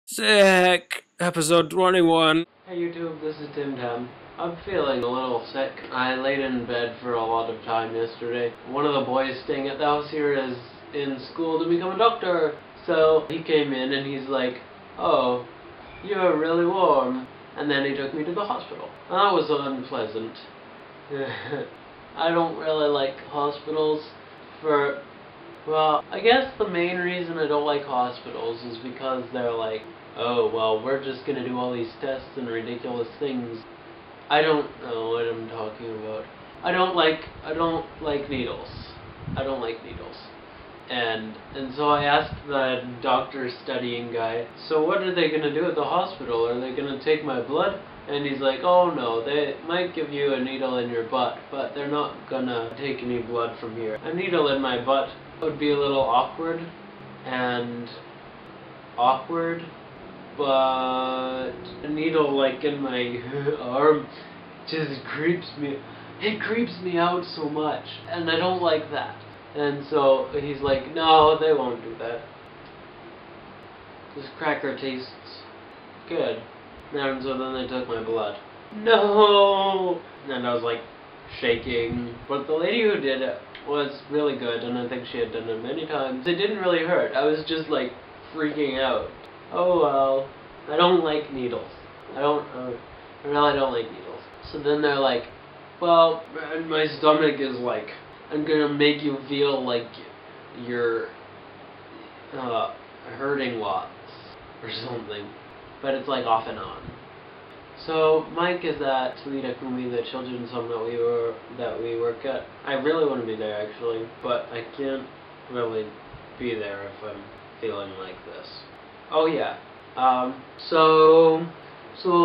Sick! Episode 21. Hey YouTube, this is Tim Tam. I'm feeling a little sick. I laid in bed for a lot of time yesterday. One of the boys staying at the house here is in school to become a doctor. So he came in and he's like, "Oh, you're really warm." And then he took me to the hospital. That was unpleasant. I don't really like hospitals well, I guess the main reason I don't like hospitals is because they're like, "Oh, well, we're just gonna do all these tests and ridiculous things." I don't know what I'm talking about. I don't like needles. I don't like needles. And so I asked the doctor studying guy, "So what are they gonna do at the hospital? Are they gonna take my blood?" And he's like, "Oh no, they might give you a needle in your butt, but they're not gonna take any blood from here." A needle in my butt would be a little awkward, but a needle like in my arm just creeps me. It creeps me out so much, and I don't like that. And so he's like, "No, they won't do that. This cracker tastes good." And so then they took my blood. No! And I was like shaking. But the lady who did it was really good, and I think she had done it many times. It didn't really hurt. I was just like freaking out. Oh well. I don't like needles. I really don't like needles. So then they're like, "Well, and my stomach is like, I'm gonna make you feel like you're hurting lots or something." But it's like off and on. So Mike is at Toledo Kumi, the children's home that we work at. I really want to be there actually, but I can't really be there if I'm feeling like this. Oh yeah. So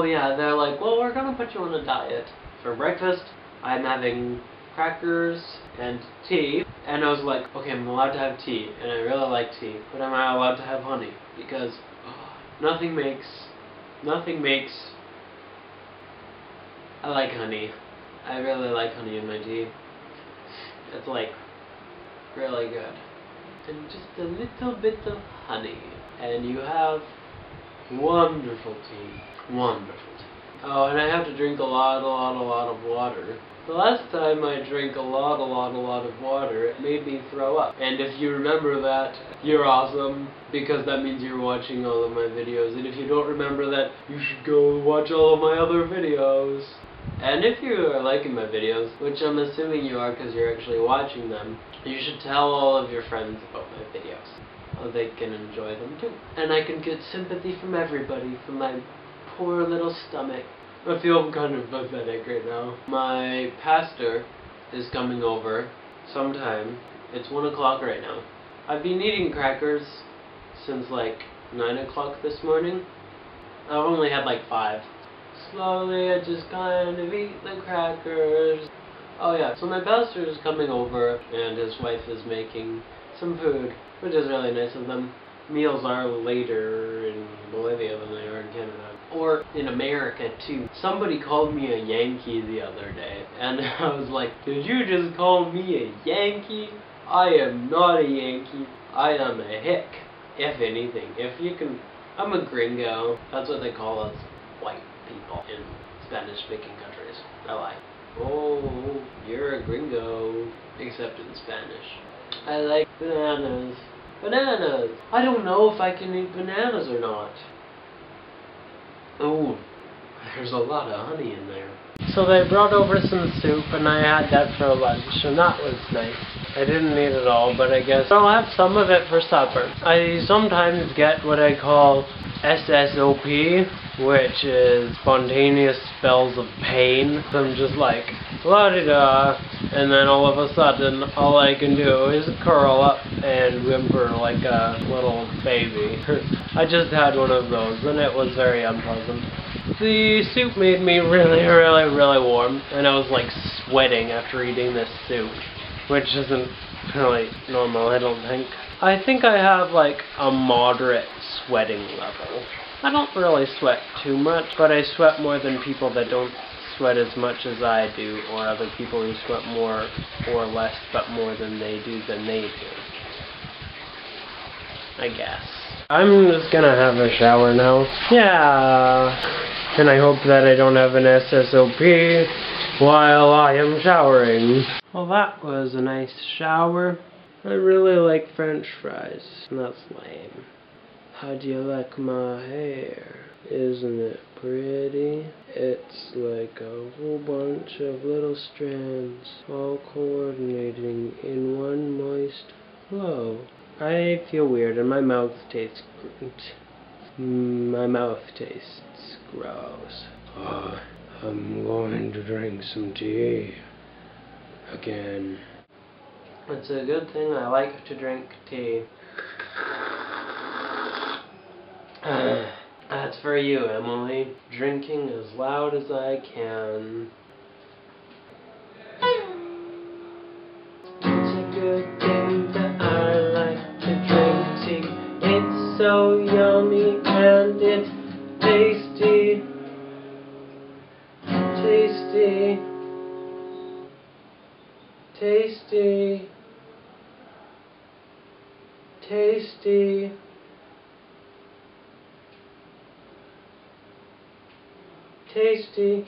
yeah, they're like, "Well, we're gonna put you on a diet. For breakfast, I'm having crackers and tea." And I was like, "Okay, I'm allowed to have tea, and I really like tea, but am I allowed to have honey? Because nothing makes I like honey. I really like honey in my tea. It's like really good. And just a little bit of honey, and you have wonderful tea. Wonderful tea. Oh, and I have to drink a lot of water. The last time I drank a lot of water, it made me throw up. And if you remember that, you're awesome, because that means you're watching all of my videos. And if you don't remember that, you should go watch all of my other videos. And if you are liking my videos, which I'm assuming you are because you're actually watching them, you should tell all of your friends about my videos. So they can enjoy them too. And I can get sympathy from everybody, from my poor little stomach. I feel kind of pathetic right now. My pastor is coming over sometime. It's 1 o'clock right now. I've been eating crackers since like 9 o'clock this morning. I've only had like 5. Slowly I just kind of eat the crackers. Oh yeah, so my pastor is coming over and his wife is making some food, which is really nice of them. Meals are later in Bolivia than they are in Canada. Or in America too. Somebody called me a Yankee the other day, and I was like, "Did you just call me a Yankee? I am not a Yankee. I am a hick, if anything. I'm a gringo." That's what they call us white people in Spanish-speaking countries. I lie. "Oh, you're a gringo," except in Spanish. I like bananas. Bananas! I don't know if I can eat bananas or not. Oh, there's a lot of honey in there. So they brought over some soup, and I had that for lunch, and that was nice. I didn't eat it all, but I guess I'll have some of it for supper. I sometimes get what I call SSOP, which is spontaneous spells of pain. So I'm just like, la-di-da, and then all of a sudden, all I can do is curl up and whimper like a little baby. I just had one of those, and it was very unpleasant. The soup made me really warm, and I was like sweating after eating this soup, which isn't really normal, I don't think. I think I have like a moderate sweating level. I don't really sweat too much, but I sweat more than people that don't sweat as much as I do, or other people who sweat more or less but more than they do, I guess. I'm just gonna have a shower now. Yeah. And I hope that I don't have an SSOP while I am showering. Well, that was a nice shower. I really like French fries. That's lame. How do you like my hair? Isn't it pretty? It's like a whole bunch of little strands all coordinating in one moist flow. I feel weird and my mouth tastes gross. I'm going to drink some tea again. It's a good thing I like to drink tea. That's for you, Emily. Drinking as loud as I can. It's a good thing that I like to drink tea. It's so yummy and it's tasty. Tasty. Tasty. Tasty. Tasty.